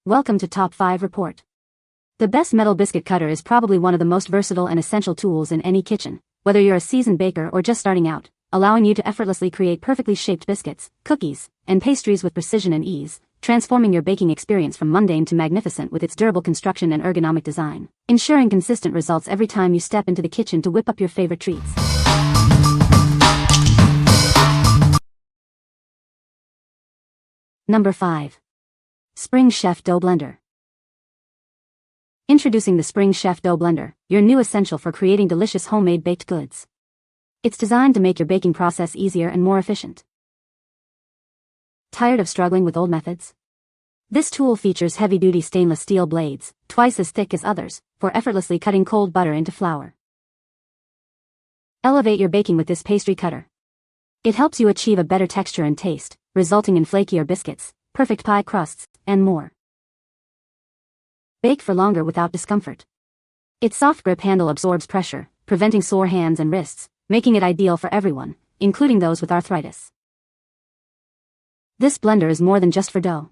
Welcome to Top 5 Report. The best metal biscuit cutter is probably one of the most versatile and essential tools in any kitchen, whether you're a seasoned baker or just starting out, allowing you to effortlessly create perfectly shaped biscuits, cookies, and pastries with precision and ease, transforming your baking experience from mundane to magnificent with its durable construction and ergonomic design, ensuring consistent results every time you step into the kitchen to whip up your favorite treats. Number 5. Spring Chef Dough Blender. Introducing the Spring Chef Dough Blender, your new essential for creating delicious homemade baked goods. It's designed to make your baking process easier and more efficient. Tired of struggling with old methods? This tool features heavy-duty stainless steel blades, twice as thick as others, for effortlessly cutting cold butter into flour. Elevate your baking with this pastry cutter. It helps you achieve a better texture and taste, resulting in flakier biscuits, perfect pie crusts, and more. Bake for longer without discomfort. Its soft grip handle absorbs pressure, preventing sore hands and wrists, making it ideal for everyone, including those with arthritis. This blender is more than just for dough.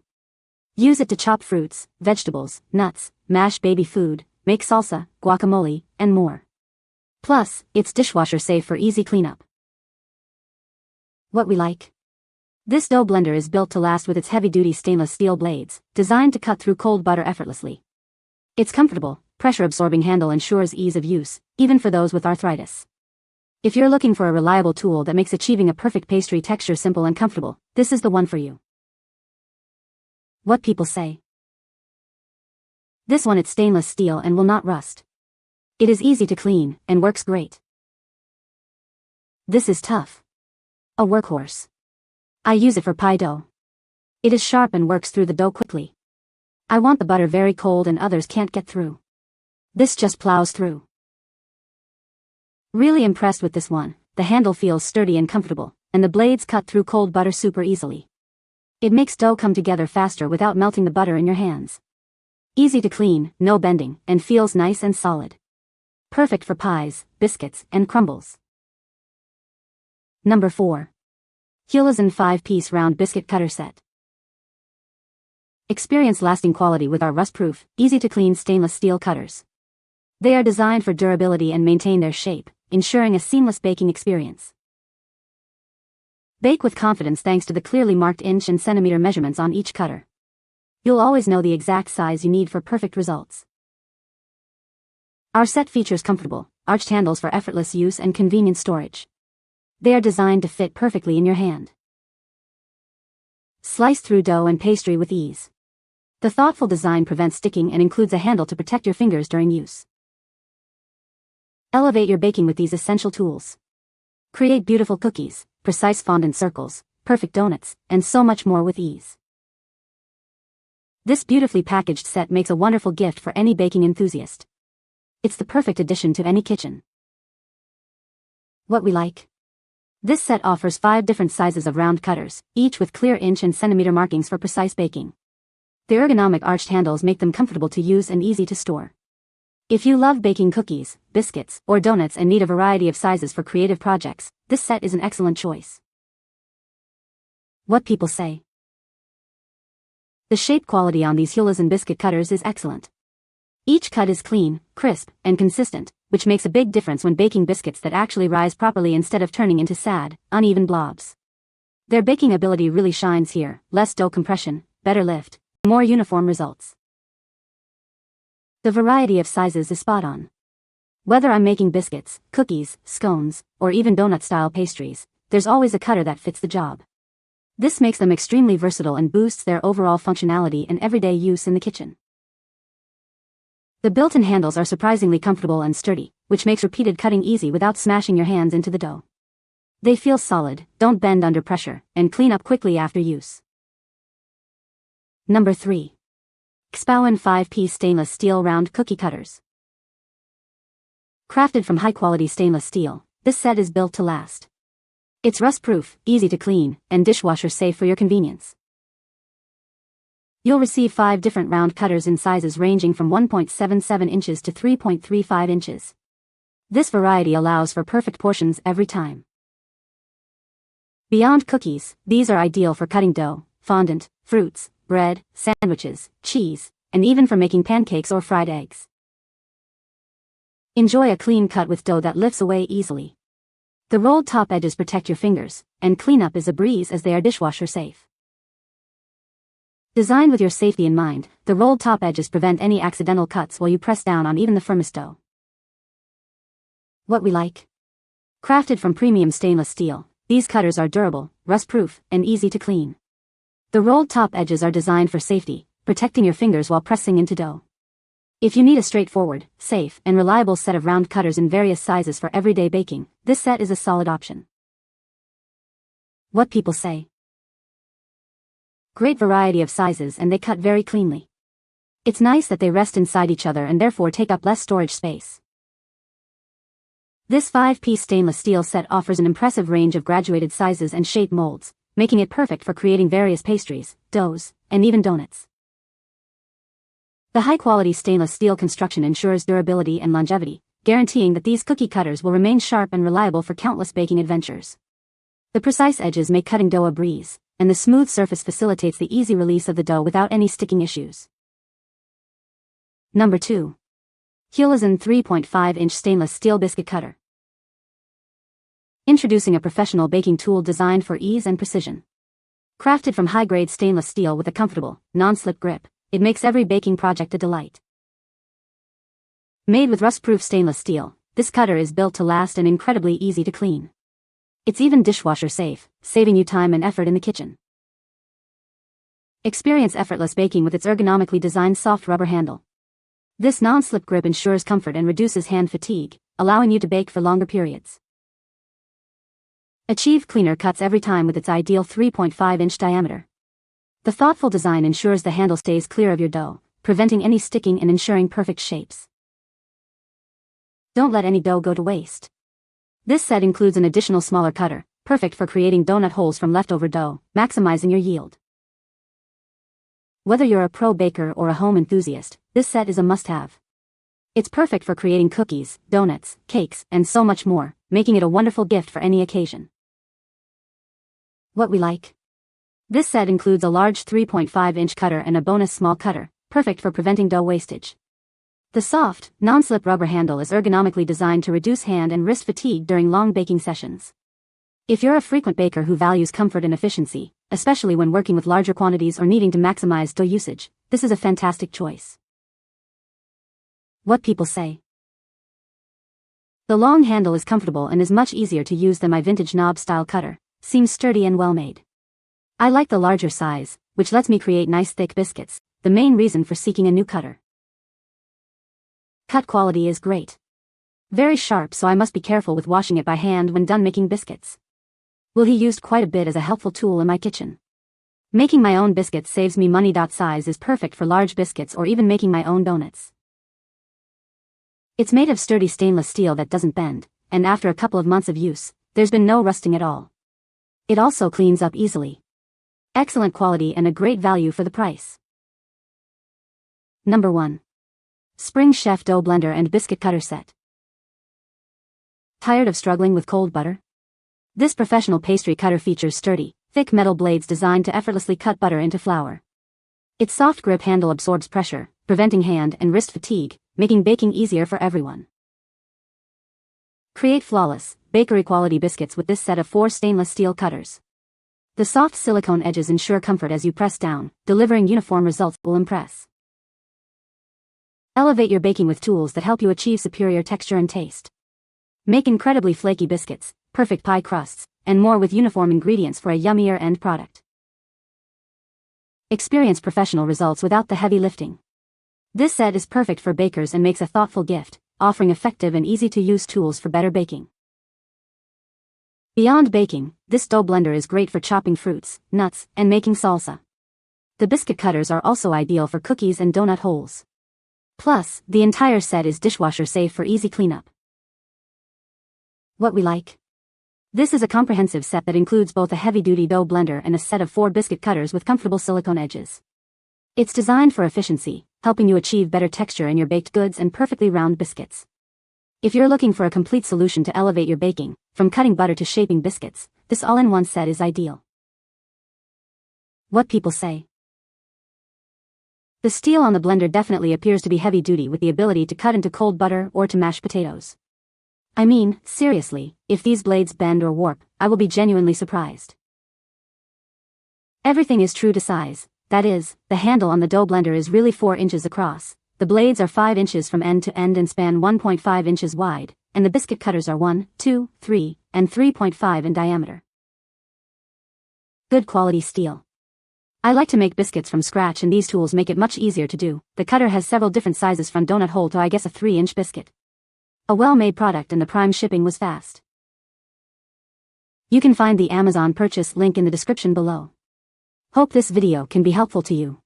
Use it to chop fruits, vegetables, nuts, mash baby food, make salsa, guacamole, and more. Plus, it's dishwasher safe for easy cleanup. What we like? This dough blender is built to last with its heavy-duty stainless steel blades, designed to cut through cold butter effortlessly. Its comfortable, pressure-absorbing handle ensures ease of use, even for those with arthritis. If you're looking for a reliable tool that makes achieving a perfect pastry texture simple and comfortable, this is the one for you. What people say? This one it's stainless steel and will not rust. It is easy to clean, and works great. This is tough. A workhorse. I use it for pie dough. It is sharp and works through the dough quickly. I want the butter very cold and others can't get through. This just plows through. Really impressed with this one. The handle feels sturdy and comfortable, and the blades cut through cold butter super easily. It makes dough come together faster without melting the butter in your hands. Easy to clean, no bending, and feels nice and solid. Perfect for pies, biscuits, and crumbles. Number 4. HULISEN 5-piece round biscuit cutter set. Experience lasting quality with our rust-proof, easy-to-clean stainless steel cutters. They are designed for durability and maintain their shape, ensuring a seamless baking experience. Bake with confidence thanks to the clearly marked inch and centimeter measurements on each cutter. You'll always know the exact size you need for perfect results. Our set features comfortable, arched handles for effortless use and convenient storage. They are designed to fit perfectly in your hand. Slice through dough and pastry with ease. The thoughtful design prevents sticking and includes a handle to protect your fingers during use. Elevate your baking with these essential tools. Create beautiful cookies, precise fondant circles, perfect donuts, and so much more with ease. This beautifully packaged set makes a wonderful gift for any baking enthusiast. It's the perfect addition to any kitchen. What we like? This set offers 5 different sizes of round cutters, each with clear inch and centimeter markings for precise baking. The ergonomic arched handles make them comfortable to use and easy to store. If you love baking cookies, biscuits, or donuts and need a variety of sizes for creative projects, this set is an excellent choice. What people say? The shape quality on these HULISEN biscuit cutters is excellent. Each cut is clean, crisp, and consistent, which makes a big difference when baking biscuits that actually rise properly instead of turning into sad, uneven blobs. Their baking ability really shines here: less dough compression, better lift, more uniform results. The variety of sizes is spot on. Whether I'm making biscuits, cookies, scones, or even donut-style pastries, there's always a cutter that fits the job. This makes them extremely versatile and boosts their overall functionality and everyday use in the kitchen. The built-in handles are surprisingly comfortable and sturdy, which makes repeated cutting easy without smashing your hands into the dough. They feel solid, don't bend under pressure, and clean up quickly after use. Number 3. KSPOWWIN 5-piece stainless steel round cookie cutters. Crafted from high-quality stainless steel, this set is built to last. It's rust-proof, easy to clean, and dishwasher safe for your convenience. You'll receive 5 different round cutters in sizes ranging from 1.77 inches to 3.35 inches. This variety allows for perfect portions every time. Beyond cookies, these are ideal for cutting dough, fondant, fruits, bread, sandwiches, cheese, and even for making pancakes or fried eggs. Enjoy a clean cut with dough that lifts away easily. The rolled top edges protect your fingers, and cleanup is a breeze as they are dishwasher safe. Designed with your safety in mind, the rolled top edges prevent any accidental cuts while you press down on even the firmest dough. What we like. Crafted from premium stainless steel, these cutters are durable, rust-proof, and easy to clean. The rolled top edges are designed for safety, protecting your fingers while pressing into dough. If you need a straightforward, safe, and reliable set of round cutters in various sizes for everyday baking, this set is a solid option. What people say. Great variety of sizes and they cut very cleanly. It's nice that they rest inside each other and therefore take up less storage space. This 5-piece stainless steel set offers an impressive range of graduated sizes and shape molds, making it perfect for creating various pastries, doughs, and even donuts. The high-quality stainless steel construction ensures durability and longevity, guaranteeing that these cookie cutters will remain sharp and reliable for countless baking adventures. The precise edges make cutting dough a breeze, and the smooth surface facilitates the easy release of the dough without any sticking issues. Number 2. HULISEN 3.5-inch Stainless Steel Biscuit Cutter. Introducing a professional baking tool designed for ease and precision. Crafted from high-grade stainless steel with a comfortable, non-slip grip, it makes every baking project a delight. Made with rust-proof stainless steel, this cutter is built to last and incredibly easy to clean. It's even dishwasher safe, saving you time and effort in the kitchen. Experience effortless baking with its ergonomically designed soft rubber handle. This non-slip grip ensures comfort and reduces hand fatigue, allowing you to bake for longer periods. Achieve cleaner cuts every time with its ideal 3.5-inch diameter. The thoughtful design ensures the handle stays clear of your dough, preventing any sticking and ensuring perfect shapes. Don't let any dough go to waste. This set includes an additional smaller cutter, perfect for creating donut holes from leftover dough, maximizing your yield. Whether you're a pro baker or a home enthusiast, this set is a must-have. It's perfect for creating cookies, donuts, cakes, and so much more, making it a wonderful gift for any occasion. What we like. This set includes a large 3.5-inch cutter and a bonus small cutter, perfect for preventing dough wastage. The soft, non-slip rubber handle is ergonomically designed to reduce hand and wrist fatigue during long baking sessions. If you're a frequent baker who values comfort and efficiency, especially when working with larger quantities or needing to maximize dough usage, this is a fantastic choice. What people say. The long handle is comfortable and is much easier to use than my vintage knob-style cutter, seems sturdy and well-made. I like the larger size, which lets me create nice thick biscuits, the main reason for seeking a new cutter. Cut quality is great. Very sharp, so I must be careful with washing it by hand when done making biscuits. Will he used quite a bit as a helpful tool in my kitchen. Making my own biscuits saves me money. Size is perfect for large biscuits or even making my own donuts. It's made of sturdy stainless steel that doesn't bend, and after a couple of months of use, there's been no rusting at all. It also cleans up easily. Excellent quality and a great value for the price. Number 1. Spring Chef Dough Blender and Biscuit Cutter Set. Tired of struggling with cold butter? This professional pastry cutter features sturdy, thick metal blades designed to effortlessly cut butter into flour. Its soft grip handle absorbs pressure, preventing hand and wrist fatigue, making baking easier for everyone. Create flawless, bakery-quality biscuits with this set of 4 stainless steel cutters. The soft silicone edges ensure comfort as you press down, delivering uniform results that will impress. Elevate your baking with tools that help you achieve superior texture and taste. Make incredibly flaky biscuits, perfect pie crusts, and more with uniform ingredients for a yummier end product. Experience professional results without the heavy lifting. This set is perfect for bakers and makes a thoughtful gift, offering effective and easy-to-use tools for better baking. Beyond baking, this dough blender is great for chopping fruits, nuts, and making salsa. The biscuit cutters are also ideal for cookies and donut holes. Plus, the entire set is dishwasher safe for easy cleanup. What we like. This is a comprehensive set that includes both a heavy-duty dough blender and a set of 4 biscuit cutters with comfortable silicone edges. It's designed for efficiency, helping you achieve better texture in your baked goods and perfectly round biscuits. If you're looking for a complete solution to elevate your baking, from cutting butter to shaping biscuits, this all-in-one set is ideal. What people say. The steel on the blender definitely appears to be heavy duty with the ability to cut into cold butter or to mash potatoes. I mean, seriously, if these blades bend or warp, I will be genuinely surprised. Everything is true to size, that is, the handle on the dough blender is really 4 inches across, the blades are 5 inches from end to end and span 1.5 inches wide, and the biscuit cutters are 1, 2, 3, and 3.5 in diameter. Good quality steel. I like to make biscuits from scratch and these tools make it much easier to do. The cutter has several different sizes from donut hole to I guess a 3-inch biscuit. A well-made product and the prime shipping was fast. You can find the Amazon purchase link in the description below. Hope this video can be helpful to you.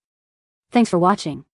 Thanks for watching.